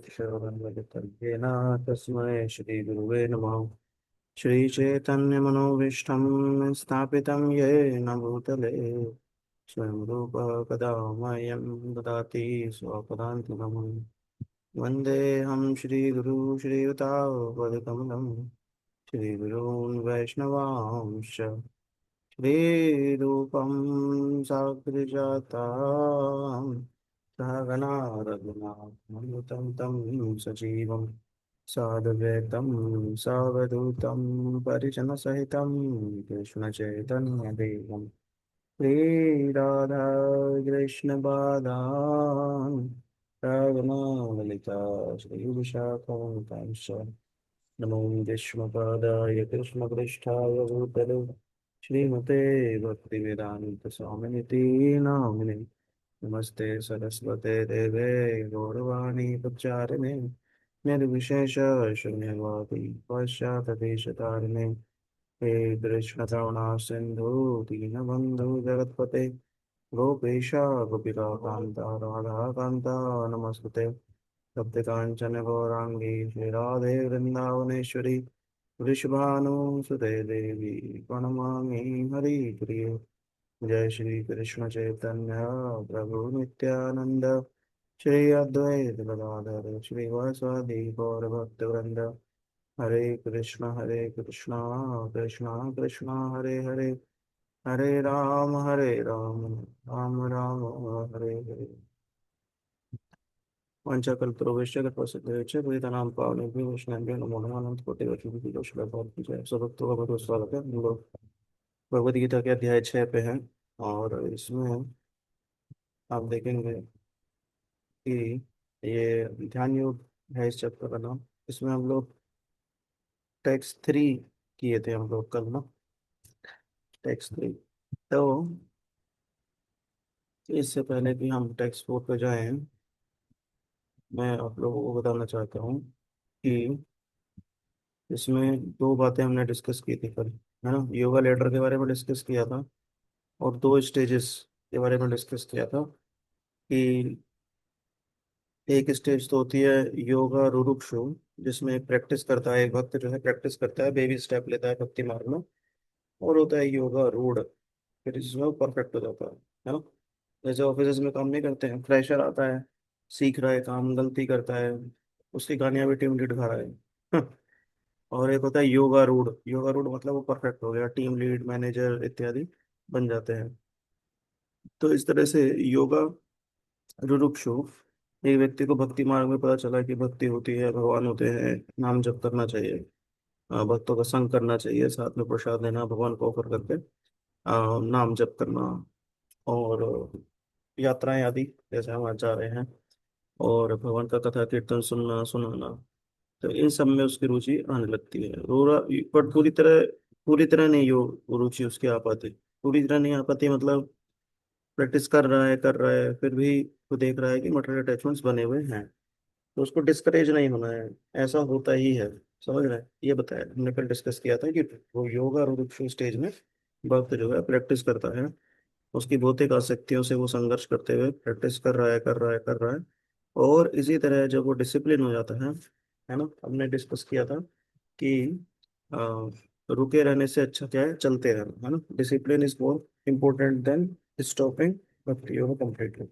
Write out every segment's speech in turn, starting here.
शरणवदतल्येन तस्मै श्रीगुरुवे नमः। श्रीचैतन्यमनोभीष्टं स्थापितं येन भूतले स्वयं रूपः कदा मह्यं ददाति स्वपदान्तिकम्। वन्देऽहं श्रीगुरु श्रीयुतापदकमलं श्रीगुरून् वैष्णवांश्च श्रीरूपं साग्रजातां सहगणा रघुनाथमनुतं तं सजीवं साधुवैतं सावधूतं परिजनसहितं कृष्णचैतन्यदेवं श्रीराधा कृष्णपादान् रघुनाथललिता श्रीविशाखान्तांश्च नमो विष्णुपादाय कृष्णपृष्ठाय भूतले श्रीमते भक्तिवेदांत स्वामिनिति नामिने। नमस्ते सरस्वते देवे गौरवाणी प्रचारिणे निर्विशेष शून्यवादी पश्चातदेशतारिणे। हे कृष्ण करुणा सिंधु दीनबंधु जगत्पते गोपेश गोपिका कांता राधा कांता नमस्ते। सप्तकांचन गौरांगी श्री राधे वृंदावनेश्वरी वृषभानुसुते देवी प्रणमामि हरिप्रिय। जय श्री कृष्ण चैतन्य प्रभु नित्यानंद श्री अद्वैत गदाधर श्रीवासादि गौर भक्तवृंद। हरे कृष्णा कृष्णा कृष्णा हरे हरे हरे राम राम राम हरे हरे। वाञ्छाकल्पतरुभ्यश्च कृपासिन्धुभ्यश्च पतितानां पावनेभ्यो वैष्णवेभ्यो नमो नमः। अनंत कोटि वैष्णव जय सब भक्तों का बहुत स्वागत है। हम लोग भगवद गीता के अध्याय 6 पे हैं और इसमें आप देखेंगे कि ये ध्यान योग है इस चैप्टर का नाम। इसमें हम लोग टेक्स्ट 3 किए थे हम लोग कल ना, टेक्स्ट 3। तो इससे पहले कि हम टेक्स्ट 4 पे जाएं, मैं आप लोगों को बताना चाहता हूँ कि इसमें दो बातें हमने डिस्कस की थी कल, है ना। योगा लेडर के बारे में डिस्कस किया था और दो स्टेजेस के बारे में डिस्कस किया था कि एक स्टेज तो होती है योगा रुरुक्षु, जिसमें प्रैक्टिस करता है एक भक्त जो है, प्रैक्टिस करता है, बेबी स्टेप लेता है भक्ति मार्ग में। और होता है योगा रूढ़, फिर इसमें वो परफेक्ट हो जाता है ना। जैसे ऑफिस में काम नहीं करते हैं, फ्रेशर आता है, सीख रहा है काम, गलती करता है, उसकी गालियां भी टीम लीड खा रहा है और एक होता है योगा रूढ़। योगा रूढ़ मतलब वो परफेक्ट हो गया, टीम लीड मैनेजर इत्यादि बन जाते हैं। तो इस तरह से योगा रुरुक्षु, एक व्यक्ति को भक्ति मार्ग में पता चला कि भक्ति होती है, भगवान होते हैं, नाम जप करना चाहिए, भक्तों का संग करना चाहिए, साथ में प्रसाद देना, भगवान को ऑफर करके नाम जप करना और यात्राएं आदि जैसे हम आज जा रहे हैं, और भगवान का कथा कीर्तन सुनना सुनाना। तो इन सब में उसकी रुचि आने लगती है। पर पूरी तरह नहीं यो रुचि उसकी आ पाती, पूरी तरह नहीं आ पाती मतलब प्रैक्टिस कर रहा है फिर भी वो देख रहा है कि मटेरियल अटैचमेंट्स बने हुए हैं। तो उसको डिस्करेज नहीं होना है, ऐसा होता ही है। समझ रहे हैं, ये बताया हमने कल डिस्कस किया था कि वो योगा रुद्र स्टेज में भक्त जो है प्रैक्टिस करता है, उसकी भौतिक आसक्तियों से वो संघर्ष करते हुए प्रैक्टिस कर रहा है। और इसी तरह जब वो डिसिप्लिन हो जाता है ना, हमने डिस्कस किया था कि आ, रुके रहने से अच्छा क्या है, चलते रहना, है ना। Discipline is more important then stopping भक्ति योगा कंप्लीटली।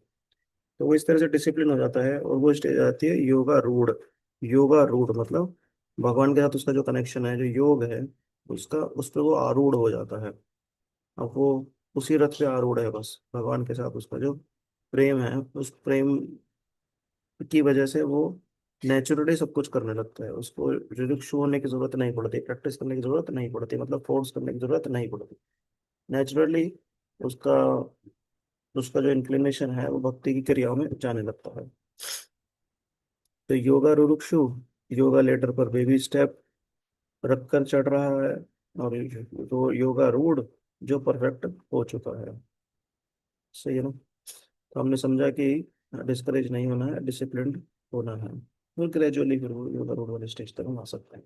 तो वो इस तरह से डिसिप्लिन हो जाता है और वो स्टेज आती है योगा रूढ़। योगा रूढ़ मतलब भगवान के साथ उसका जो कनेक्शन है, जो योग है उसका, उस पर वो आरूढ़ हो जाता है। अब वो उसी रथ पे आरूढ़ है, बस भगवान के साथ उसका जो प्रेम है, उस प्रेम की वजह से वो नेचुरली सब कुछ करने लगता है। उसको रिलैक्स होने की जरूरत नहीं पड़ती, प्रैक्टिस करने की जरूरत नहीं पड़ती, मतलब फोर्स करने की जरूरत नहीं पड़ती। नेचुरली उसका उसका जो इंक्लिनेशन है वो भक्ति की क्रियाओं में जाने लगता है। तो योगा रुरुक्षु, योगा लेटर पर बेबी स्टेप रख कर चढ़ रहा है, और तो योगा रूढ़ जो परफेक्ट हो चुका है। सही है ना। तो हमने समझा कि डिस्करेज नहीं होना है, डिसिप्लिन होना है, फिर ग्रेजुअली फिर वो योगा रूढ़ वाले स्टेज तक हम आ सकते हैं।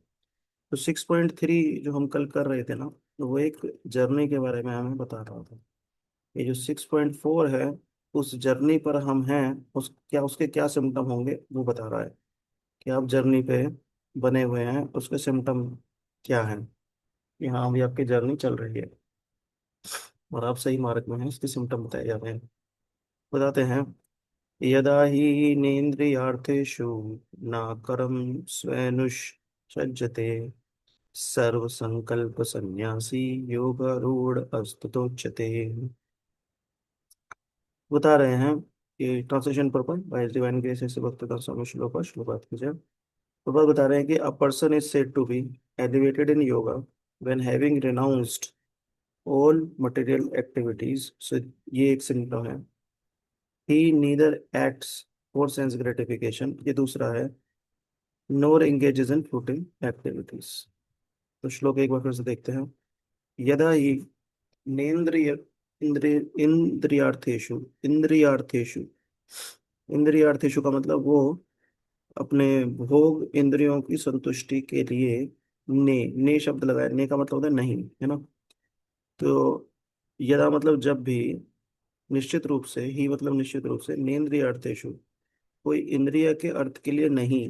तो 6.3 जो हम कल कर रहे थे ना, तो वो एक जर्नी के बारे में हमें बता रहा था। ये जो 6.4 है, उस जर्नी पर हम हैं, उसके क्या सिम्टम होंगे वो बता रहा है। कि आप जर्नी पे बने हुए हैं, उसके सिम्टम क्या हैं, कि हाँ अभी आपकी जर्नी चल रही है और आप सही मार्ग में हैं, इसके सिम्टम बताए जाते हैं। बताते हैं, यदा ही नेन्द्रियार्थेषु न कर्म स्वनुषज्जते सर्व संकल्प संन्यासी योगारूढ़ अस्तुतोच्यते। बता रहे हैं कि translation purpose bye divine grace से भक्तिदास स्वामी श्लोका श्लोकात कीजिए। प्रभुपाद बता रहे हैं कि a person is said to be elevated in yoga when having renounced all material activities. So ये एक सिम्टम है। He neither acts for sense gratification, ये दूसरा है। Nor engages in fruiting activities. तो श्लोक एक बार फिर से देखते हैं। यदा ही नेन्द्रिय इंद्रिय इंद्रियार्थेषु इंद्रियार्थेषु इंद्रियार्थेषु का मतलब वो अपने भोग इंद्रियों की संतुष्टि के लिए ने शब्द लगाया। ने का मतलब होता है नहीं, है ना। तो यदा मतलब जब भी, निश्चित रूप से, ही मतलब निश्चित रूप से, नेन्द्रियार्थेषु कोई इंद्रिय के अर्थ के लिए नहीं।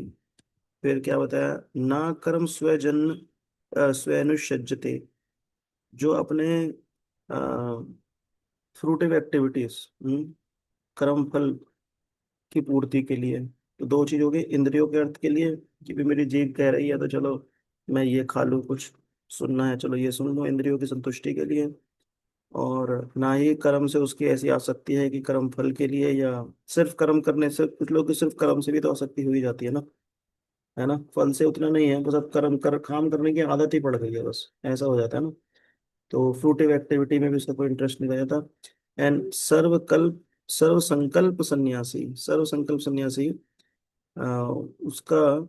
फिर क्या बताया, ना कर्म स्वजन स्वनुसज्जते, जो अपने फ्रूटिव एक्टिविटीज, कर्म फल की पूर्ति के लिए। तो दो चीज हो गई, इंद्रियों के अर्थ के लिए कि भी मेरी जीभ कह रही है तो चलो मैं ये खा लूँ, कुछ सुनना है चलो ये सुन लो, इंद्रियों की संतुष्टि के लिए। और ना ही कर्म से उसकी ऐसी आसक्ति है कि कर्म फल के लिए, या सिर्फ कर्म करने से, कुछ लोग की सिर्फ कर्म से भी तो आसक्ति हुई जाती है ना, है ना। फल से उतना नहीं है, बस अब कर्म कर काम करने की आदत ही पड़ गई है, बस ऐसा हो जाता है ना। तो फ्रूटिव एक्टिविटी में भी उसका कोई इंटरेस्ट नहीं रहता। एंड सर्व संकल्प सन्यासी, सर्व संकल्प सन्यासी, उसका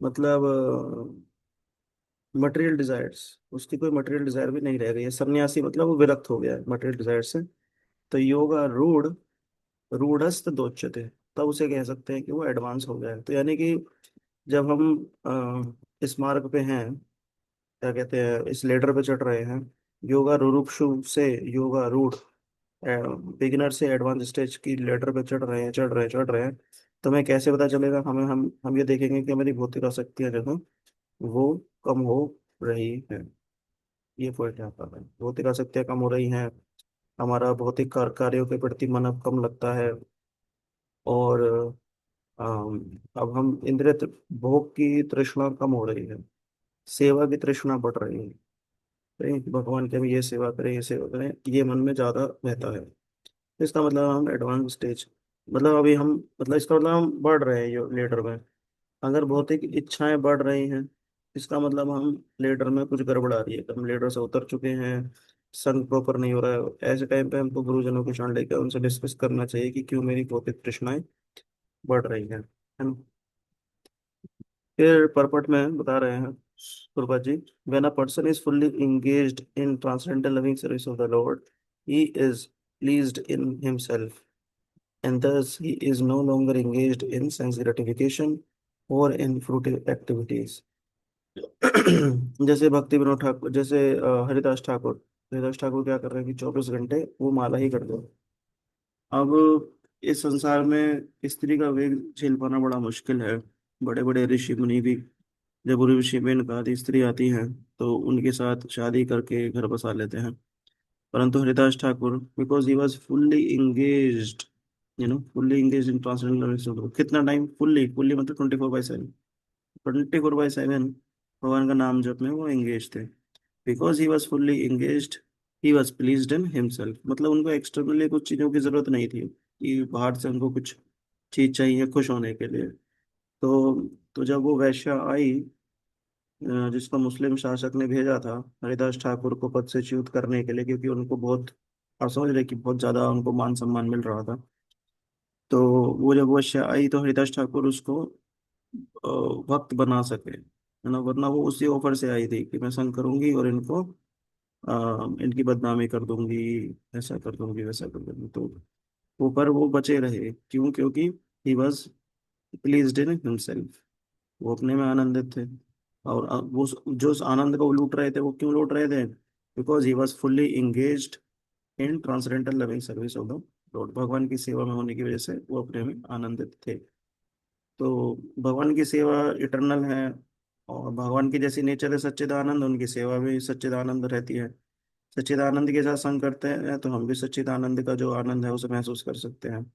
मतलब मटेरियल डिजायर्स, उसकी कोई मटेरियल डिजायर भी नहीं रह गई है। सन्यासी मतलब वो विरक्त हो गया है मटेरियल डिजायर से। तो योगा रूढ़ रूढ़स्थ दोच्यते, तब उसे कह सकते हैं कि वो एडवांस हो गया है। तो यानी कि जब हम इस मार्ग पे हैं, क्या कहते हैं, इस लेडर पे चढ़ रहे हैं, योगा रुरुक्षु से योगा रूढ़, बिगिनर से एडवांस स्टेज की लेडर पे चढ़ रहे हैं, चढ़ रहे हैं। तो हमें कैसे पता चलेगा, हमें हम ये देखेंगे कि हमारी भौतिक आसक्तियां जो है वो कम हो रही है। ये पॉइंट यहाँ पर है, भौतिक आसक्तियां कम हो रही हैं, हमारा भौतिक कार्यों के प्रति मन अब कम लगता है। और अब हम भोग की तृष्णा कम हो रही है, सेवा की तृष्णा बढ़ रही है। करें कि भगवान की हम ये सेवा करें, ये सेवा करें, ये मन में ज़्यादा रहता है। तो इसका मतलब हम एडवांस स्टेज, मतलब अभी हम, मतलब इसका मतलब हम बढ़ रहे हैं ये लेटर में। अगर भौतिक इच्छाएं बढ़ रही हैं, इसका मतलब हम लेटर में कुछ गड़बड़ आ रही है, हम लेटर से उतर चुके हैं, संग प्रॉपर नहीं हो रहा है। ऐसे टाइम पे हमको गुरुजनों की शरण लेकर उनसे डिस्कस करना चाहिए कि क्यों मेरी भौतिक तृष्णाएं बढ़ रही हैं, है ना। फिर परपट में बता रहे हैं गुरुपाद जी, when a person is fully engaged in transcendental loving service of the Lord, he is pleased in himself, and thus he is no longer engaged in sense gratification or in fruitive activities. जैसे भक्ति विनोद ठाकुर, जैसे हरिदास ठाकुर क्या कर रहे हैं कि 24 घंटे वो माला ही कर दो। अब इस संसार में स्त्री का वेग झेल पाना बड़ा मुश्किल है। बड़े बड़े ऋषि मुनि भी, जब ऋषि में इनका आदि स्त्री आती हैं तो उनके साथ शादी करके घर बसा लेते हैं। परंतु Haridas Thakur, because he was fully engaged, fully engage in transgender, कितना टाइम, फुल्ली फुल्ली मतलब 24/7, 24/7 भगवान का नाम जप में वो एंगेज थे। Because he was fully engaged, he was pleased in himself, मतलब उनको एक्सटर्नली कुछ चीज़ों की जरूरत नहीं थी कि बाहर से उनको कुछ चीज चाहिए खुश होने के लिए। तो जब वो वैश्या आई, जिसको मुस्लिम शासक ने भेजा था हरिदास ठाकुर को पद से च्युत करने के लिए, क्योंकि उनको बहुत, आप समझ रहे कि बहुत ज्यादा उनको मान सम्मान मिल रहा था। तो वो जब वैश्या आई तो हरिदास ठाकुर उसको भक्त बना सके, है ना, वरना वो उसी ऑफर से आई थी कि मैं संग करूंगी और इनको इनकी बदनामी कर दूंगी, ऐसा कर दूंगी, वैसा कर दूंगी। तो वो, पर वो बचे रहे, क्यों? क्योंकि he was pleased in himself, वो अपने में आनंदित थे। और वो जो उस आनंद को वो लूट रहे थे, वो क्यों लूट रहे थे? Because he was fully engaged in transcendental loving service of the Lord, भगवान की सेवा में होने की वजह से वो अपने में आनंदित थे। तो भगवान की सेवा इटरनल है, और भगवान की जैसी नेचर है सच्चिदानंद, उनकी सेवा भी सच्चिदानंद रहती है। सच्चिदानंद के साथ संग करते हैं तो हम भी सच्चिदानंद का जो आनंद है उसे महसूस कर सकते हैं।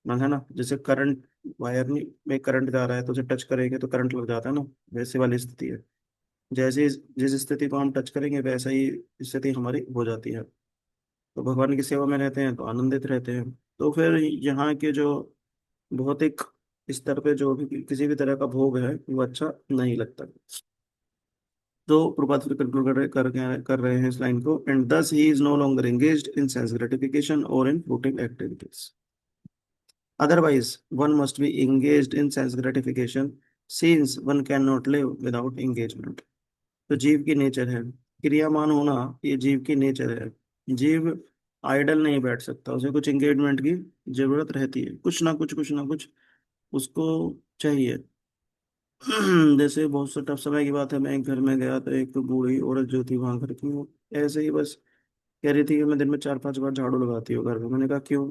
है ना, जैसे करंट, वायर में करंट जा रहा है तो उसे टच करेंगे तो करंट लग जाता है ना, वैसे वाली स्थिति है। जैसे जिस स्थिति को हम टच करेंगे वैसा ही स्थिति हमारी हो जाती है। तो भगवान की सेवा में रहते हैं तो आनंदित रहते हैं। तो फिर यहाँ के जो भौतिक स्तर पे जो भी किसी भी तरह का भोग है वो अच्छा नहीं लगता। तो प्रभात फिर कंक्लूड कर रहे हैं इस लाइन को, एंड दस he is no longer engaged in sense gratification और in fruiting activities. Otherwise, one must be engaged in sense gratification, since one cannot live without engagement. तो जीव की नेचर है क्रियामान होना, ये जीव की नेचर है। जीव आइडल नहीं बैठ सकता, उसे कुछ एंगेजमेंट की जरूरत रहती है, कुछ ना कुछ उसको चाहिए। जैसे बहुत सा टफ समय की बात है, मैं एक घर में गया तो एक बूढ़ी औरत जो थी वहां घर की, वो ऐसे ही बस कह रही थी कि मैं दिन में 4-5 बार झाड़ू लगाती हूँ घर में। मैंने कहा क्यों?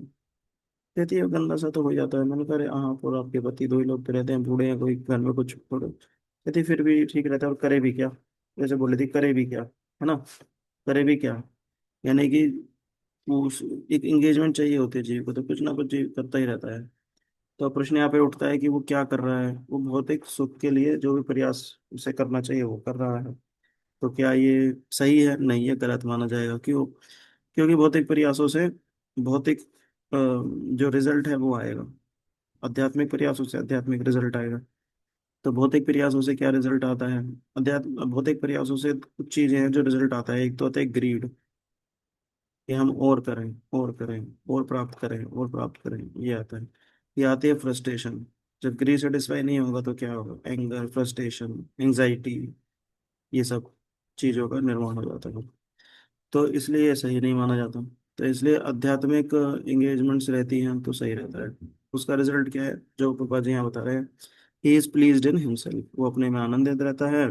कहती है गंदा सा तो हो जाता है। मैंने कहा अरे हाँ, और आपके पति दो ही लोग तो रहते हैं, बूढ़े हैं, कोई घर में कुछ थोड़े। कहती फिर भी ठीक रहता है, और करे भी क्या? जैसे बोले थी करे भी क्या, है ना, करे भी क्या, यानी कि उस एक एंगेजमेंट चाहिए होती है जीव को, तो कुछ ना कुछ जीव करता ही रहता है। तो अब प्रश्न यहाँ पे उठता है कि वो क्या कर रहा है? वो भौतिक सुख के लिए जो भी प्रयास उसे करना चाहिए वो कर रहा है। तो क्या ये सही है? नहीं, ये गलत माना जाएगा। क्यों? क्योंकि भौतिक प्रयासों से भौतिक जो रिजल्ट है वो आएगा, आध्यात्मिक प्रयासों से आध्यात्मिक रिजल्ट आएगा। तो भौतिक प्रयासों से क्या रिजल्ट आता है? अध्यात्म भौतिक प्रयासों से कुछ चीजें हैं जो रिजल्ट आता है। एक तो होता है ग्रीड, कि हम और करें और करें और प्राप्त करें और प्राप्त करें, ये आता है। ये आती है फ्रस्ट्रेशन। जब ग्रीड सेटिस्फाई नहीं होगा तो क्या होगा? एंगर, फ्रस्ट्रेशन, एंजाइटी, ये सब चीजों का निर्माण हो जाता है। तो इसलिए ये सही नहीं माना जाता। तो इसलिए आध्यात्मिक एंगेजमेंट्स रहती हैं तो सही रहता है। उसका रिजल्ट क्या है जो पापा जी यहाँ बता रहे हैं? He is pleased in himself, वो अपने में आनंदित रहता है।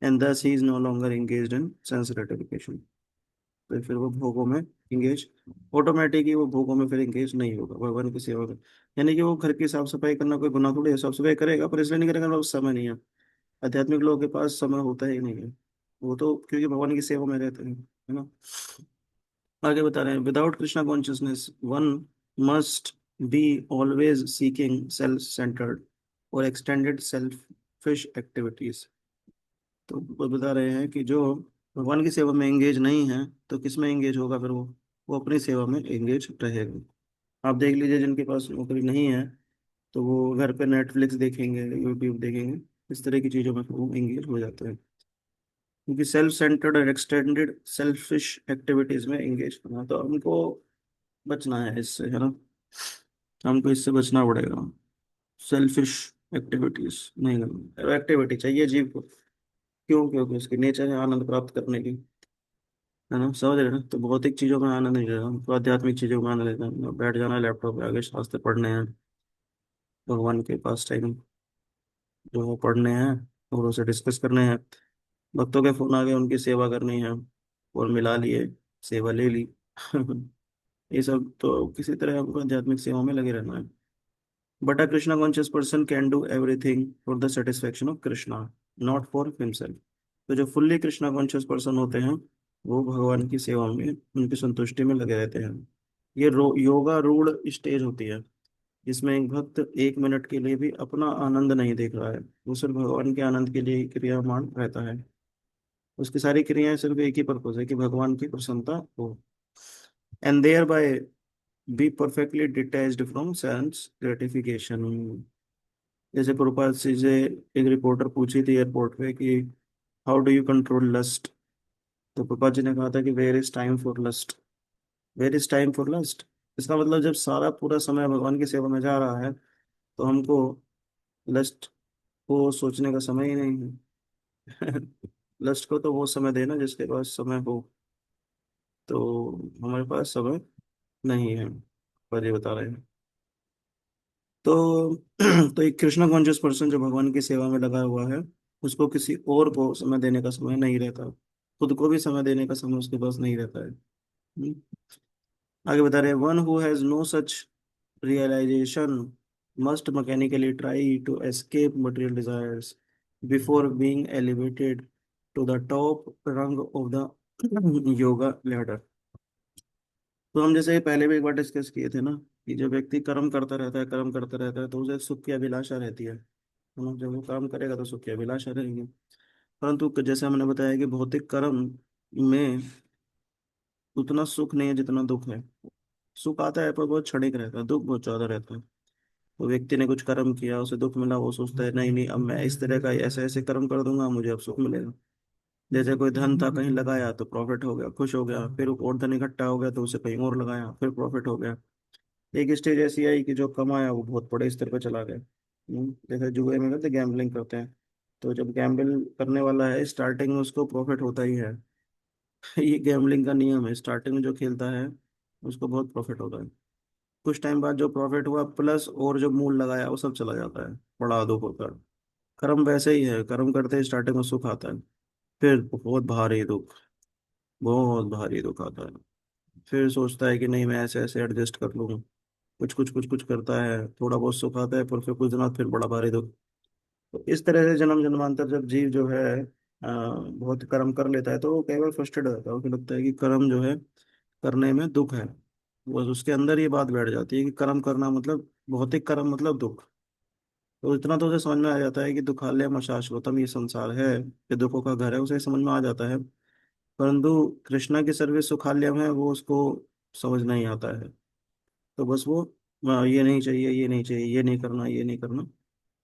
एंड दस he is no longer engaged in sense gratification. तो फिर वो भोगों में इंगेज, ऑटोमेटिक ही वो भोगों में फिर इंगेज नहीं होगा भगवान की सेवा में। यानी कि वो घर की साफ सफाई करना कोई गुनाह थोड़ी है, साफ सफाई करेगा पर इसलिए नहीं करेगा उस समय नहीं है। आध्यात्मिक लोगों के पास समय होता ही नहीं है, वो तो क्योंकि भगवान की सेवा में रहते हैं, है ना। आगे बता रहे हैं, without Krishna consciousness one must be always seeking self centred और एक्सटेंडेड सेल्फिश एक्टिविटीज। तो वो बता रहे हैं कि जो भगवान की सेवा में एंगेज नहीं है तो किस में एंगेज होगा? फिर वो अपनी सेवा में एंगेज रहेगा। आप देख लीजिए जिनके पास नौकरी नहीं है तो वो घर पे नेटफ्लिक्स देखेंगे, यूट्यूब देखेंगे, इस तरह की चीज़ों में वो एंगेज हो जाते हैं। क्योंकि सेल्फ सेंटर्ड और एक्सटेंडेड सेल्फिश एक्टिविटीज में एंगेज करना, तो हमको बचना है इससे, है ना। हमको इससे बचना पड़ेगा। सेल्फिश एक्टिविटीज नहीं करना, एक्टिविटी चाहिए जीव को। क्यों? क्योंकि उसकी नेचर है आनंद प्राप्त करने की, है ना, समझ रहे हैं ना। तो भौतिक चीजों में आनंद नहीं लेना, तो आध्यात्मिक चीजों में आनंद लेना है। बैठ जाना लैपटॉप पे आगे, शास्त्र पढ़ने हैं, भगवान के पास टाइम जो वो पढ़ने हैं और उसे डिस्कस करने हैं। भक्तों के फोन आ गए, उनकी सेवा करनी है, और मिला लिए, सेवा ले ली। ये सब तो किसी तरह हमको आध्यात्मिक सेवा में लगे रहना है। But a Krishna conscious person can do everything for the satisfaction of Krishna, not for himself. तो जो फुल्ली कृष्णा कॉन्शियस पर्सन होते हैं वो भगवान की सेवा में, उनकी संतुष्टि में लगे रहते हैं। ये योगा रूढ़ स्टेज होती है जिसमें एक भक्त 1 मिनट के लिए भी अपना आनंद नहीं देख रहा है, वो सिर्फ भगवान के आनंद के लिए ही क्रियामान रहता है। उसकी सारी क्रियाएं सिर्फ एक ही पर्पज है कि भगवान की प्रसन्नता हो, and thereby be perfectly detached from sense gratification. जैसे प्रभुपाद से एक रिपोर्टर पूछी थी एयरपोर्ट पे कि how do you control lust. तो प्रभुपाद जी ने कहा था कि where is time for lust, where is time for lust. इसका मतलब जब सारा पूरा समय भगवान की सेवा में जा रहा है तो हमको लस्ट को सोचने का समय ही नहीं है। लस्ट को तो वो समय देना जिसके पास समय हो, तो हमारे पास समय नहीं है, पर ये बता रहे हैं। तो तो एक कृष्णा कॉन्शियस पर्सन जो भगवान की सेवा में लगा हुआ है, उसको किसी और को समय देने का समय नहीं रहता, खुद को भी समय देने का समय उसके पास नहीं रहता है। आगे बता रहे हैं, one who has no such realization must mechanically try to escape material desires before being elevated to the top rung of the yoga ladder। तो हम जैसे पहले भी एक बार डिस्कस किए थे ना, कि जब व्यक्ति कर्म करता रहता है, कर्म करता रहता है, तो उसे सुख की अभिलाषा रहती है ना। जब वो काम करेगा तो सुख की अभिलाषा रहेगी। परंतु जैसे हमने बताया कि भौतिक कर्म में उतना सुख नहीं है जितना दुख है। सुख आता है पर बहुत क्षणिक रहता है, दुख बहुत ज्यादा रहता है। तो व्यक्ति ने कुछ कर्म किया, उसे दुख मिला, वो सोचता है नहीं नहीं, अब मैं इस तरह का ऐसे ऐसे कर्म कर दूंगा, मुझे अब सुख मिलेगा। जैसे कोई धन था, कहीं लगाया तो प्रॉफिट हो गया, खुश हो गया, फिर और धन इकट्ठा हो गया तो उसे कहीं और लगाया, फिर प्रॉफिट हो गया। एक स्टेज ऐसी आई कि जो कमाया वो बहुत बड़े स्तर पर चला गया। जैसे जुए में करते, गैम्बलिंग करते हैं। तो जब गैम्बल करने वाला है, स्टार्टिंग में उसको प्रॉफिट होता ही है। ये गैम्बलिंग का नियम है, स्टार्टिंग में जो खेलता है उसको बहुत प्रॉफिट होता है। कुछ टाइम बाद जो प्रॉफिट हुआ प्लस और जो मूल लगाया वो सब चला जाता है, बड़ा दुख होता है। कर्म वैसे ही है, कर्म करते ही स्टार्टिंग में सुख आता है, फिर बहुत भारी दुख, बहुत भारी दुख आता है। फिर सोचता है कि नहीं, मैं ऐसे ऐसे एडजस्ट कर लूँ। कुछ कुछ कुछ कुछ करता है, थोड़ा बहुत सुख आता है, पर फिर कुछ दिनों बाद फिर बड़ा भारी दुख। तो इस तरह से जन्म जन्मांतर जब जीव जो है बहुत कर्म कर लेता है, तो वो कई बार फ्रस्ट्रेट हो जाता है। उसे लगता है कि कर्म जो है करने में दुख है। बस उसके अंदर ये बात बैठ जाती है कि कर्म करना मतलब, भौतिक कर्म मतलब दुख। तो इतना तो उसे समझ में आ जाता है कि दुखालयम शाश्वतम, ये संसार है, ये दुखों का घर है, उसे समझ में आ जाता है। परंतु कृष्णा की सर्विस सुखालयम है, वो उसको समझ नहीं आता है। तो बस वो ये नहीं चाहिए, ये नहीं चाहिए, ये नहीं करना, ये नहीं करना।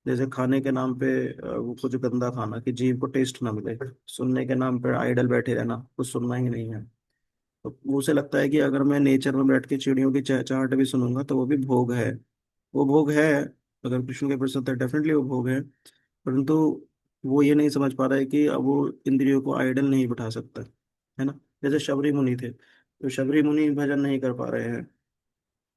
जैसे खाने के नाम पे वो कुछ गंदा खाना कि जीभ को टेस्ट ना मिले। सुनने के नाम पे आइडल बैठे रहना, कुछ सुनना ही नहीं है। तो उसे लगता है कि अगर मैं नेचर में बैठ के चिड़ियों की चहचहाट भी सुनूंगा तो वो भी भोग है। वो भोग है, अगर कृष्ण के प्रति श्रद्धा, डेफिनेटली वो भोग है। परंतु वो ये नहीं समझ पा रहा है कि अब वो इंद्रियों को आइडल नहीं बैठा सकता है ना। जैसे शबरी मुनि थे, तो शबरी मुनि भजन नहीं कर पा रहे हैं,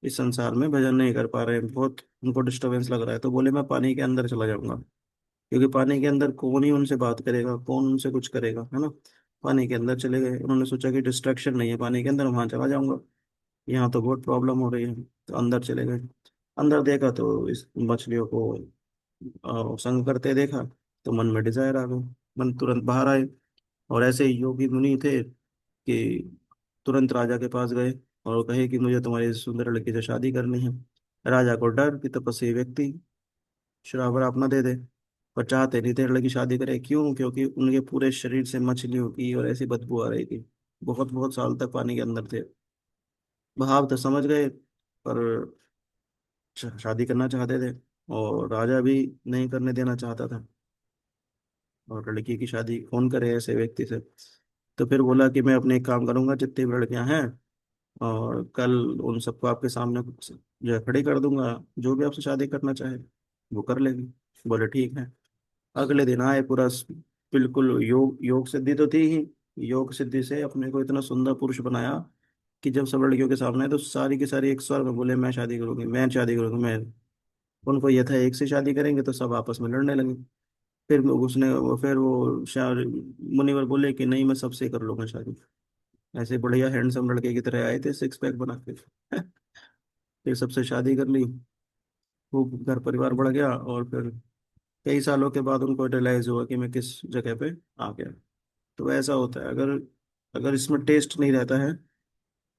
इस संसार में भजन नहीं कर पा रहे हैं, बहुत उनको डिस्टरबेंस लग रहा है। तो बोले मैं पानी के अंदर चला जाऊंगा, क्योंकि पानी के अंदर कौन ही उनसे बात करेगा, कौन उनसे कुछ करेगा, है ना। पानी के अंदर चले गए, उन्होंने सोचा कि डिस्ट्रैक्शन नहीं है पानी के अंदर, वहां चला जाऊंगा, यहाँ तो बहुत प्रॉब्लम हो रही है। तो अंदर चले गए। अंदर देखा तो इस मछलियों को संग करते देखा, तो मन में डिजायर आ गई, मन तुरंत बाहर आए। और ऐसे ही योगी मुनि थे कि तुरंत राजा के पास गए और वो कहे कि मुझे तुम्हारी इस सुंदर लड़की से शादी करनी है। राजा को डर कि तपस्वी व्यक्ति श्राप वराप ना दे दे, पर चाहते नहीं थे लड़की शादी करे। क्यों? क्योंकि उनके पूरे शरीर से मछलियों की और ऐसी बदबू आ रही थी। बहुत बहुत साल तक पानी के अंदर थे। भाव तो समझ गए, पर शादी करना चाहते थे, और राजा भी नहीं करने देना चाहता था। और लड़की की शादी कौन करे ऐसे व्यक्ति से। तो फिर बोला कि मैं अपने एक काम करूंगा, जितनी भी लड़कियां हैं और कल उन सबको आपके सामने जो है खड़ी कर दूंगा, जो भी आपसे शादी करना चाहे वो कर लेगी। बोले ठीक है। अगले दिन आए, पूरा बिल्कुल योग योग सिद्धि तो थी ही, योग सिद्धि से अपने को इतना सुंदर पुरुष बनाया कि जब सब लड़कियों के सामने आए तो सारी की सारी एक स्वर में बोले मैं शादी करूंगी, मैं शादी करूंगी, मैं। उनको ये था एक से शादी करेंगे, तो सब आपस में लड़ने लगे। फिर वो मुनिवर बोले कि नहीं, मैं सबसे कर लूंगा शादी। ऐसे बढ़िया हैंडसम लड़के की तरह आए थे, सिक्स पैक बना के। फिर सबसे शादी कर ली। खूब घर परिवार बढ़ गया, और फिर कई सालों के बाद उनको रियलाइज हुआ कि मैं किस जगह पे आ गया। तो ऐसा होता है, अगर अगर इसमें टेस्ट नहीं रहता है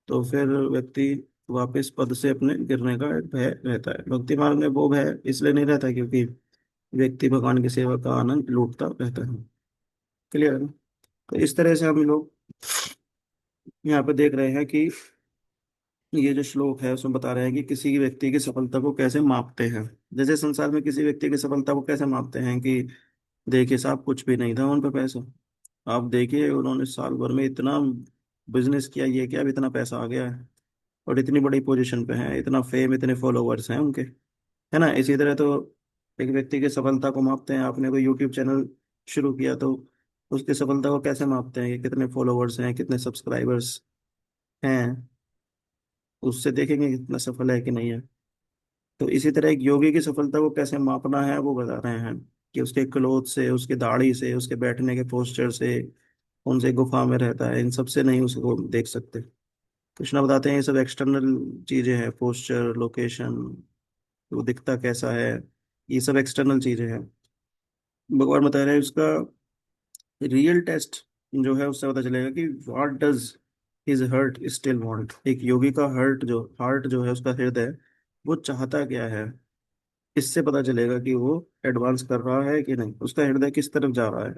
तो फिर व्यक्ति वापस पद से अपने गिरने का एक भय रहता है। भक्ति मार्ग में वो भय इसलिए नहीं रहता क्योंकि व्यक्ति भगवान की सेवा का आनंद लूटता रहता है। क्लियर है ना? तो इस तरह से हम लोग यहाँ पे देख रहे हैं कि ये जो श्लोक है उसमें बता रहे हैं कि किसी व्यक्ति की सफलता को कैसे मापते हैं। जैसे संसार में किसी व्यक्ति की सफलता को कैसे मापते हैं कि देखिए साहब, कुछ भी नहीं था उन पे पैसा, आप देखिए उन्होंने साल भर में इतना बिजनेस किया, ये किया, अब इतना पैसा आ गया है और इतनी बड़ी पोजीशन पे है, इतना फेम, इतने फॉलोवर्स हैं उनके, है ना। इसी तरह तो एक व्यक्ति की सफलता को मापते हैं। आपने कोई यूट्यूब चैनल शुरू किया तो उसकी सफलता को कैसे मापते हैं कि कितने फॉलोवर्स हैं, कितने सब्सक्राइबर्स हैं, उससे देखेंगे कितना सफल है कि नहीं है। तो इसी तरह एक योगी की सफलता को कैसे मापना है वो बता रहे हैं कि उसके क्लोथ से, उसकी दाढ़ी से, उसके बैठने के पोस्चर से, कौन से गुफा में रहता है, इन सब से नहीं उसको देख सकते। कृष्णा बताते हैं ये सब एक्सटर्नल चीजें हैं, पोस्चर, लोकेशन, वो दिखता कैसा है, ये सब एक्सटर्नल चीजें हैं। भगवान बता रहे हैं उसका रियल टेस्ट जो है, उससे पता चलेगा कि what does his heart still want. एक योगी का हार्ट जो है, उसका हृदय, वो चाहता क्या है। इससे पता चलेगा कि वो एडवांस कर रहा है कि नहीं, उसका हृदय किस तरफ जा रहा है।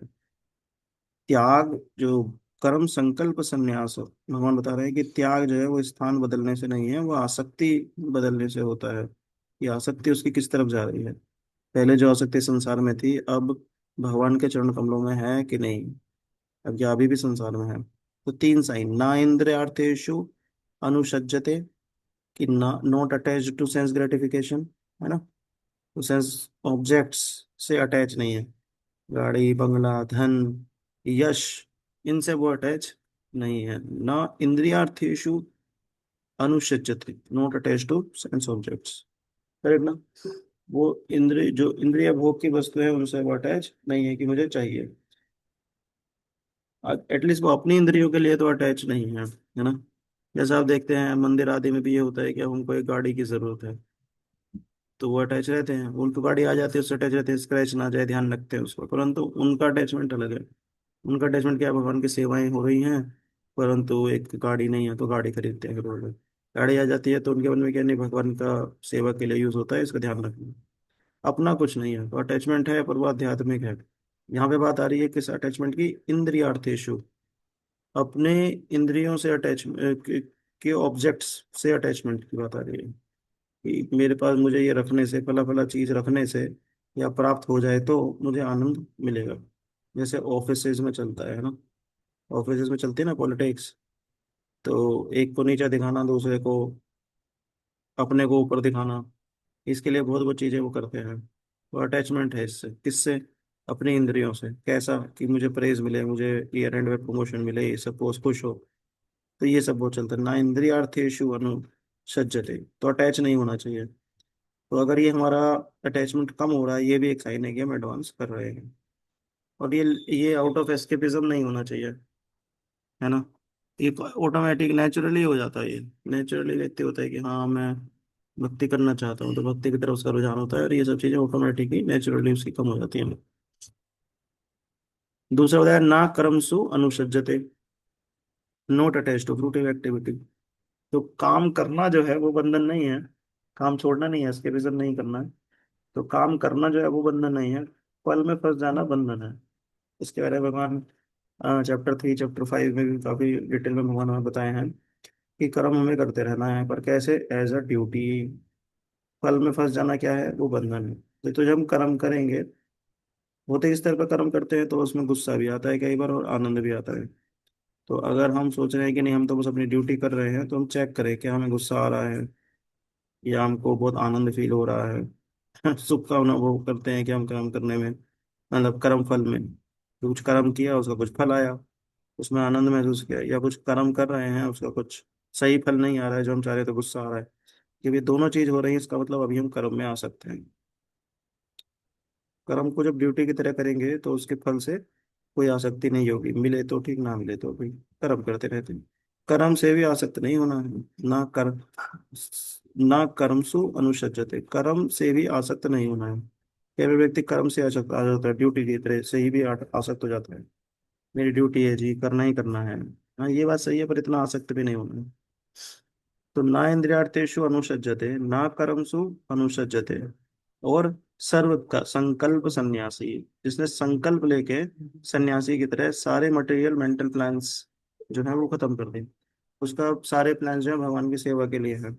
त्याग जो कर्म संकल्प संन्यास, भगवान बता रहे हैं कि त्याग जो है वो स्थान बदलने से नहीं है, वो आसक्ति बदलने से होता है। ये आसक्ति उसकी किस तरफ जा रही है। पहले जो आसक्ति संसार में थी, अब भगवान के चरण कमलों में है कि नहीं। अब या अभी भी संसार में है। तो तीन साइन, ना इंद्रियार्थेषु अनुषज्यते, कि ना not attach to sense gratification, है ना। तो सेंस ऑब्जेक्ट्स से अटैच नहीं है। गाड़ी बंगला धन यश, इनसे वो अटैच नहीं है। ना इंद्रियार्थेषु अनुषज्यते, not attach to sense objects, correct ना। वो इंद्रिय जो इंद्रिय भोग की वस्तु है उनसे वो अटैच नहीं है कि मुझे चाहिए। एटलीस्ट वो अपनी इंद्रियों के लिए तो अटैच नहीं है ना। जैसे आप देखते हैं मंदिर आदि में भी ये होता है कि अब हमको एक गाड़ी की जरूरत है, तो वो अटैच रहते हैं, उनको गाड़ी आ जाती है उससे अटैच रहते हैं, स्क्रैच ना जाए ध्यान रखते हैं उसको, परंतु उनका अटैचमेंट अलग है। उनका अटैचमेंट क्या है, भगवान की सेवाएं हो रही हैं, परंतु एक गाड़ी नहीं है तो गाड़ी खरीदते हैं फिर वो लोग। गाड़ी आ जाती है तो उनके मन में क्या, नहीं भगवान का सेवा के लिए यूज होता है, इसका ध्यान रखना। अपना कुछ नहीं है तो अटैचमेंट है, पर वो आध्यात्मिक है। यहाँ पे बात आ रही है किस अटैचमेंट की, इंद्रियार्थेशु, अपने इंद्रियों से अटैच के ऑब्जेक्ट्स से अटैचमेंट की बात आ रही है। कि मेरे पास, मुझे ये रखने से, फला फला चीज रखने से या प्राप्त हो जाए तो मुझे आनंद मिलेगा। जैसे ऑफिसेज में चलता है ना, ऑफिसेज में चलती है ना पॉलिटिक्स। तो एक को नीचा दिखाना, दूसरे को, अपने को ऊपर दिखाना, इसके लिए बहुत बहुत चीजें वो करते हैं। तो अटैचमेंट है इससे, किससे, अपनी इंद्रियों से। कैसा, कि मुझे प्रेज मिले, मुझे ईयर एंड में प्रमोशन मिले, ये सब बहुत खुश हो। तो ये सब बहुत चलता है। ना इंद्रियार्थेषु अनु सज्जते, तो अटैच नहीं होना चाहिए। तो अगर ये हमारा अटैचमेंट कम हो रहा है, ये भी एक साइन है कि हम एडवांस कर रहे हैं। और ये आउट ऑफ एस्केपिज्म नहीं होना चाहिए, है ना। ये ऑटोमेटिक नेचुरली हो जाता है, ये नेचुरली व्यक्ति होता है कि हाँ मैं भक्ति करना चाहता हूँ, तो भक्ति की तरफ उसका रुझान होता है, और ये सब चीजें ऑटोमेटिकली नेचुरली उसकी कम हो जाती हैं। दूसरा बताया, ना कर्मसु अनुसज्जते, not attach to fruitive activity. तो काम करना जो है वो बंधन नहीं है, काम छोड़ना नहीं है, एस्केपिज्म नहीं करना है। तो काम करना जो है वो बंधन नहीं है, फल में फंस जाना बंधन है। इसके बारे में भगवान चैप्टर 3 चैप्टर 5 में भी काफी डिटेल में भगवान हमें बताए हैं कि कर्म हमें करते रहना है, पर कैसे, एज अ ड्यूटी। फल में फंस जाना क्या है, वो बंधन है। तो जब हम कर्म करेंगे, होते इस तरह का कर्म करते हैं, तो उसमें गुस्सा भी आता है कई बार और आनंद भी आता है। तो अगर हम सोच रहे हैं कि नहीं हम तो बस अपनी ड्यूटी कर रहे हैं, तो हम चेक करें क्या हमें गुस्सा आ रहा है या हमको बहुत आनंद फील हो रहा है। सुख का अनुभव करते हैं कि हम कर्म करने में, मतलब कर्म फल में। तो कुछ कर्म किया, उसका कुछ फल आया, उसमें आनंद महसूस किया, या कुछ कर्म कर रहे हैं उसका कुछ सही फल नहीं आ रहा है जो हम चाह रहे, तो गुस्सा आ रहा है। जब ये दोनों चीज हो रही है, इसका मतलब अभी हम कर्म में आ सकते हैं। कर्म को जब ड्यूटी की तरह करेंगे तो उसके फल से कोई आसक्ति नहीं होगी, मिले तो ठीक, ना मिले तो भी कर्म करते रहते हैं। कर्म से भी आसक्त नहीं होना है। ना कर ना कर्मसु अनुषज्यते, कर्म से भी आसक्त नहीं होना है। कई बार व्यक्ति कर्म से आसक्त आ जाता है, ड्यूटी की तरह से ही भी आसक्त हो जाता है। मेरी ड्यूटी है जी, करना ही करना है। हाँ ये बात सही है, पर इतना आसक्त भी नहीं होना है। तो ना इंद्रियार्थेषु अनुसज्जते, ना कर्मसु अनुसज्जते, और सर्व का संकल्प सन्यासी, जिसने संकल्प लेके सन्यासी की तरह सारे मटेरियल मेंटल प्लान्स जो है वो खत्म कर दें। उसका सारे प्लान जो है भगवान की सेवा के लिए है।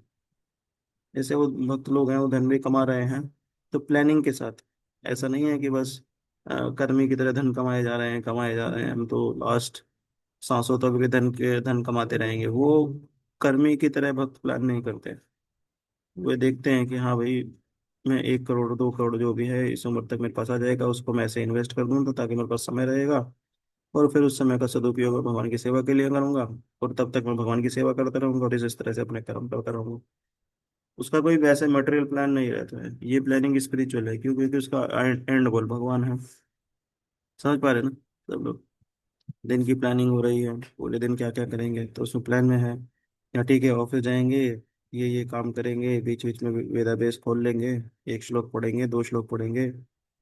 जैसे वो भक्त लोग हैं, वो धन भी कमा रहे हैं, तो प्लानिंग के साथ। ऐसा नहीं है कि बस कर्मी की तरह धन कमाए जा रहे हैं, कमाए जा रहे हैं, हम तो लास्ट सांसों तक भी धन कमाते रहेंगे। वो कर्मी की तरह भक्त प्लान नहीं करते। वो देखते हैं कि हाँ भाई, मैं 1 करोड़ 2 करोड़ जो भी है इस उम्र तक मेरे पास आ जाएगा, उसको मैं ऐसे इन्वेस्ट कर दूँ तो ताकि मेरे पास समय रहेगा, और फिर उस समय का सदुपयोग मैं भगवान की सेवा के लिए करूंगा। और तब तक मैं भगवान की सेवा करता रहूंगा और इस तरह से अपने कर्म करता रहूंगा। उसका कोई वैसे मटेरियल प्लान नहीं रहता है, ये प्लानिंग स्पिरिचुअल है, क्यों, क्योंकि उसका एंड गोल भगवान है। समझ पा रहे ना सब लोग। दिन की प्लानिंग हो रही है, पूरे दिन क्या क्या करेंगे, तो उसमें प्लान में है। या ठीक है ऑफिस जाएंगे, ये काम करेंगे, बीच बीच में वेदाभ्यास खोल लेंगे, एक श्लोक पढ़ेंगे, दो श्लोक पढ़ेंगे,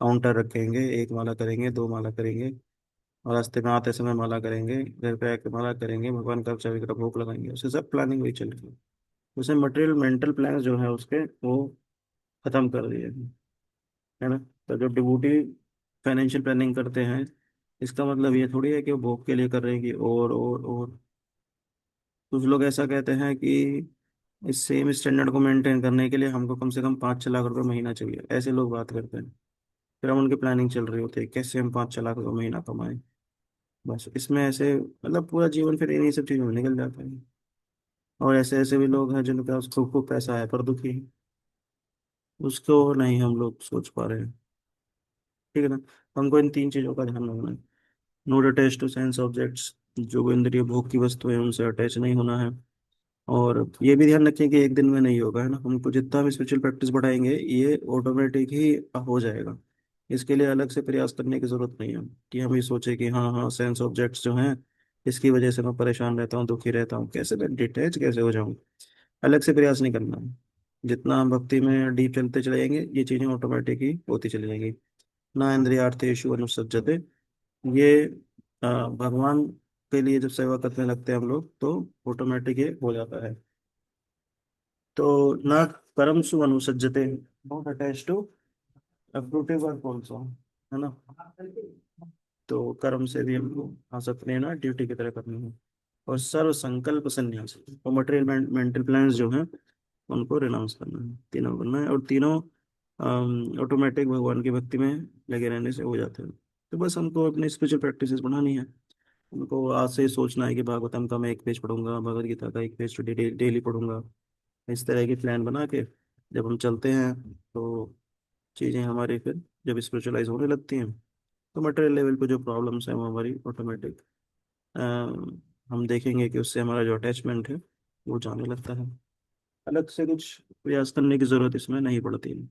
काउंटर रखेंगे, एक माला करेंगे, दो माला करेंगे, और रास्ते में आते समय माला करेंगे, घर पे आके माला करेंगे, भगवान का चाबी का भोग लगाएंगे। उससे सब प्लानिंग वही चल रही है। उसने मटेरियल मेंटल प्लान जो है उसके वो खत्म कर दिए हैं, है ना। तो जो डिवोटी फाइनेंशियल प्लानिंग करते हैं, इसका मतलब ये थोड़ी है कि वो भोग के लिए कर रहे हैं कि और कुछ लोग ऐसा कहते हैं कि इस सेम स्टैंडर्ड को मेंटेन करने के लिए हमको कम से कम 5-6 लाख रुपए महीना चाहिए, ऐसे लोग बात करते हैं। फिर हम उनकी प्लानिंग चल रही होती है कैसे हम 5-6 लाख रुपए महीना कमाएं। बस इसमें ऐसे मतलब पूरा जीवन फिर इन्हीं सब चीज़ों में निकल जाता है। और ऐसे ऐसे भी लोग हैं जिनके पास खूब खूब पैसा है पर दुखी है। उसको नहीं हम लोग सोच पा रहे हैं। ठीक है ना। हमको इन तीन चीज़ों का ध्यान रखना है। Not attach to sense objects, जो इंद्रिय भोग की वस्तु है उनसे अटैच नहीं होना है। और ये भी ध्यान रखें कि एक दिन में नहीं होगा, है ना। हमको जितना भी स्पिरिचुअल प्रैक्टिस बढ़ाएंगे ये ऑटोमेटिक ही हो जाएगा। इसके लिए अलग से प्रयास करने की जरूरत नहीं है कि हम ये सोचे कि हाँ हाँ सेंस ऑब्जेक्ट्स जो हैं इसकी वजह से मैं परेशान रहता हूँ, दुखी रहता हूँ, कैसे मैं डिटैच कैसे हो जाऊँ। अलग से प्रयास नहीं करना है। जितना हम भक्ति में डीप चलते चले जाएंगे ये चीजें ऑटोमेटिक ही होती चली जाएंगी। ना इंद्रियार्थेषु अनुसज्जते, ये भगवान के लिए जब सेवा करने लगते हैं हम लोग तो ऑटोमेटिक ये हो जाता है। तो ना कर्म सु अनुसज्जते, not attach to fruitive work also, है ना। तो कर्म से भी हमको हासिल अपने ना ड्यूटी की तरह करनी है। और सर्व संकल्प संन्यास और मटेरियल मेंटल प्लान्स जो हैं उनको रिनाउंस करना है, तीनों करना है। और तीनों ऑटोमेटिक भगवान की भक्ति में लगे रहने से हो जाते हैं। तो बस हमको अपनी स्पिरिचुअल प्रैक्टिसेस बढ़ानी है। उनको आज से ही सोचना है कि भागवतम का मैं एक पेज पढ़ूंगा, भगवद गीता का एक पेज डेली डेली पढ़ूंगा। इस तरह की प्लान बना के जब हम चलते हैं तो चीज़ें हमारी फिर जब स्पिरिचुअलाइज होने लगती हैं तो मटेरियल लेवल पे जो प्रॉब्लम्स हैं वो हमारी ऑटोमेटिक हम देखेंगे कि उससे हमारा जो अटैचमेंट है वो जाने लगता है। अलग से कुछ प्रयास करने की जरूरत इसमें नहीं पड़ती है।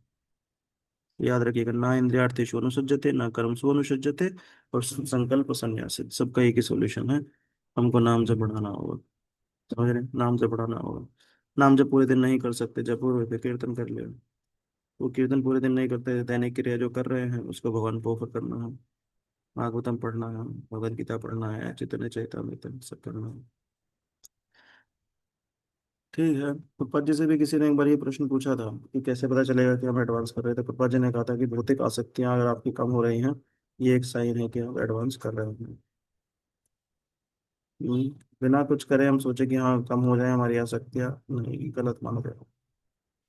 याद रखिएगा, ना इंद्रियार्थेषु अनुसज्जते ना कर्मसु अनुसज्जते, और संकल्प संन्यासित, सबका एक ही सोल्यूशन है। हमको नाम जब बढ़ाना होगा, समझ रहे हैं? नाम जब बढ़ाना होगा। नाम जब पूरे दिन नहीं कर सकते, जब पूरे पे कीर्तन कर ले। वो कीर्तन पूरे दिन नहीं करते, दैनिक क्रिया जो कर रहे हैं उसको भगवान को ऑफर करना है। भागवतम पढ़ना है, भगवद गीता पढ़ना है, चैतन्य चैतामृत सब करना है। ठीक है। कृपा जी से भी किसी ने एक बार ये प्रश्न पूछा था कि कैसे पता चलेगा कि हम एडवांस कर रहे थे। कृपा जी ने कहा था कि भौतिक आसक्तियां अगर आपकी कम हो रही हैं ये एक साइन है कि आप एडवांस कर रहे हैं। हम्म, बिना कुछ करे हम सोचे कि हाँ कम हो जाए हमारी आसक्तियां, नहीं, गलत मान रहे हो।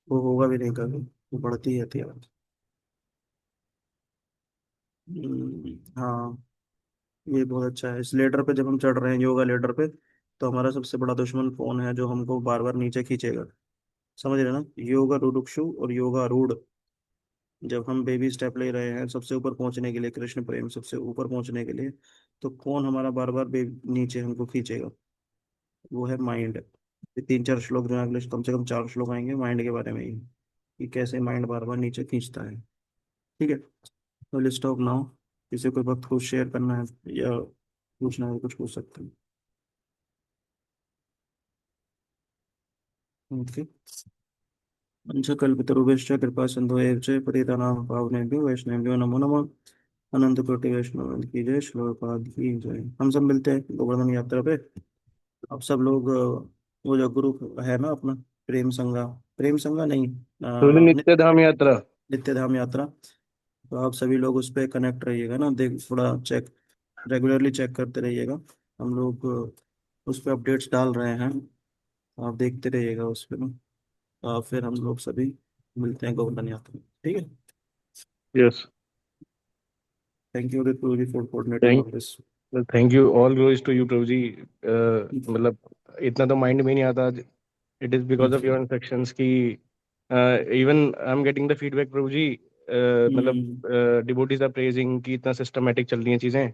वो होगा भी नहीं कभी, वो बढ़ती ही रहती है। हाँ, ये बहुत अच्छा है। इस लेडर पे जब हम चढ़ रहे हैं योगा लेडर पे, तो हमारा सबसे बड़ा दुश्मन फोन है जो हमको बार बार नीचे खींचेगा। समझ रहे हैं ना, योगा रुरुक्षु और योगा रूढ़। जब हम बेबी स्टेप ले रहे हैं सबसे ऊपर पहुंचने के लिए, कृष्ण प्रेम सबसे ऊपर पहुंचने के लिए, तो कौन हमारा बार बार नीचे हमको खींचेगा? वो है माइंड। ये 3-4 श्लोक जो है, अगले कम से कम 4 श्लोक आएंगे माइंड के बारे में ही, कि कैसे माइंड बार बार नीचे खींचता है। ठीक है। तो लिस्ट ऑफ नाउ, किसी को वक्त कुछ शेयर करना है या पूछना है कुछ पूछ सकते हैं। ओके। पंचकल्पतरुभ्यश्च कृपा सिंधु एव च पतितानां पावनेभ्यो वैष्णवेभ्यो नमो नमः। अनंत कोटि वैष्णव की जय, श्लोकपाद की जय। हम सब मिलते हैं गोवर्धन यात्रा पे। अब सब लोग वो जो ग्रुप है ना अपना, प्रेम संगा, प्रेम संगा नहीं, नित्य धाम यात्रा। नित्य धाम यात्रा। तो आप सभी लोग उस पर कनेक्ट रहिएगा ना, देख थोड़ा चेक, रेगुलरली चेक करते रहिएगा। हम लोग उस पर अपडेट्स डाल रहे हैं, आप देखते रहिएगा उस पर ना। फिर हम लोग सभी मिलते हैं गोवर्धन यात्रा में। ठीक है। Yes. Thank you for coordinating thank all this. Thank you, all glories to you Prabhu ji. मतलब इतना तो माइंड में नहीं आता। It is because of your instructions की even I am getting the feedback Prabhu ji. मतलब डिवोटीज आर प्रेजिंग कि इतना सिस्टमेटिक चल रही हैं चीजें।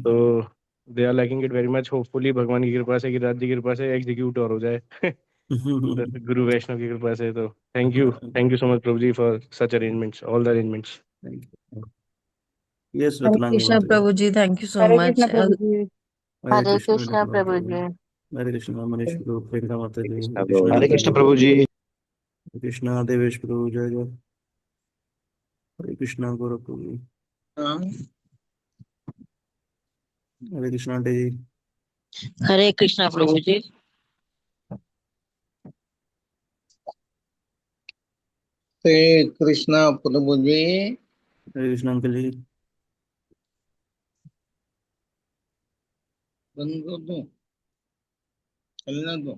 तो they are liking it very much. Hopefully भगवान की कृपा से, गिरिराज जी की कृपा से एग्जीक्यूट और हो जाए। गुरु वैष्णव की कृपा से। तो thank you so much Prabhu ji for such arrangements, all the arrangements. Thank you. Yes Hare Ratnangi Krishna Mata ji. Prabhu ji, thank you so Hare much. Krishna Prabhu ji. Hare Hare Krishna Krishna Mata Prabhu जी। जी। हरे कृष्णा मनीष प्रभु, प्रियंका माता जी, कृष्णा हरे प्रभु कृष्णा जी। हरे राधे कृष्ण जी, प्रभु जी। हरे कृष्णा देवेश प्रभु, जय जय। हरे कृष्णा गौरव प्रभु, हरे कृष्णा आंटी जी। हरे कृष्णा प्रभु जी। श्री कृष्ण प्रभु जी। हरे कृष्णा अंकल जी। बंद कर दो, चलने दो।